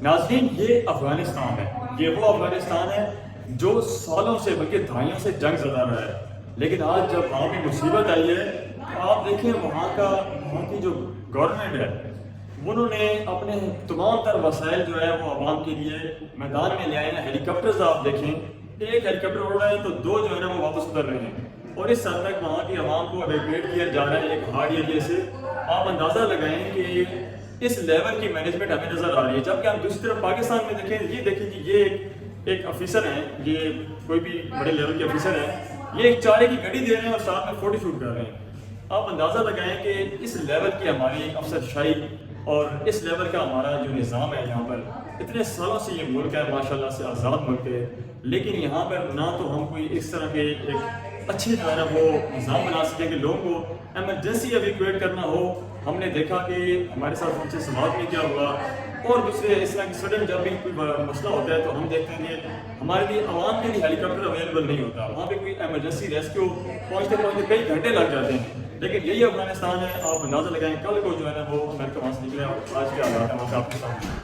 ناظرین، یہ افغانستان ہے، یہ وہ افغانستان ہے جو سالوں سے بلکہ دہائیوں سے جنگ زدہ رہا ہے، لیکن آج جب وہاں پہ مصیبت آئی ہے تو آپ دیکھیں وہاں کی جو گورنمنٹ ہے انہوں نے اپنے تمام تر وسائل جو ہے وہ عوام کے لیے میدان میں لے آئے ہیں۔ ہیلی کاپٹرز آپ دیکھیں، ایک ہیلی کاپٹر اڑ رہا ہے تو دو جو ہے نا وہ واپس اتر رہے ہیں، اور اس حد تک وہاں کی عوام کو ایویکویٹ کیا جا رہا ہے ایک ہارڈ ایریا سے۔ آپ اندازہ لگائیں کہ اس لیول کی مینجمنٹ ہمیں نظر آ رہی ہے، جبکہ ہم دوسری طرف پاکستان میں دیکھیں جی، یہ ایک افیسر ہیں، یہ کوئی بھی بڑے لیول کے افیسر ہیں، یہ ایک چارے کی گھڑی دے رہے ہیں اور ساتھ میں فوٹو شوٹ کر رہے ہیں۔ آپ اندازہ لگائیں کہ اس لیول کی ہماری افسر شاہی اور اس لیول کا ہمارا جو نظام ہے یہاں پر، اتنے سالوں سے یہ ملک ہے ماشاءاللہ سے آزاد ملک ہے، لیکن یہاں پر نہ تو ہم کوئی اس طرح کے ایک اچھی جو ہے نا وہ نظام بنا سکیں کہ لوگوں کو ایمرجنسی ایویکویٹ کرنا ہو۔ ہم نے دیکھا کہ ہمارے ساتھ پیچھے سماعت میں کیا ہوا، اور دوسرے اس طرح کی سڈن جب بھی کوئی مسئلہ ہوتا ہے تو ہم دیکھتے ہیں کہ ہمارے لیے عوام کے لیے ہیلی کاپٹر اویلیبل نہیں ہوتا، وہاں پہ کوئی ایمرجنسی ریسکیو پہنچتے کئی گھنٹے لگ جاتے ہیں۔ لیکن یہی افغانستان ہے، آپ اندازہ لگائیں کل کو جو ہے نا وہ امریکہ وہاں سے نکلے اور آج کے حالات ہیں وہاں پہ آپ کے سامنے۔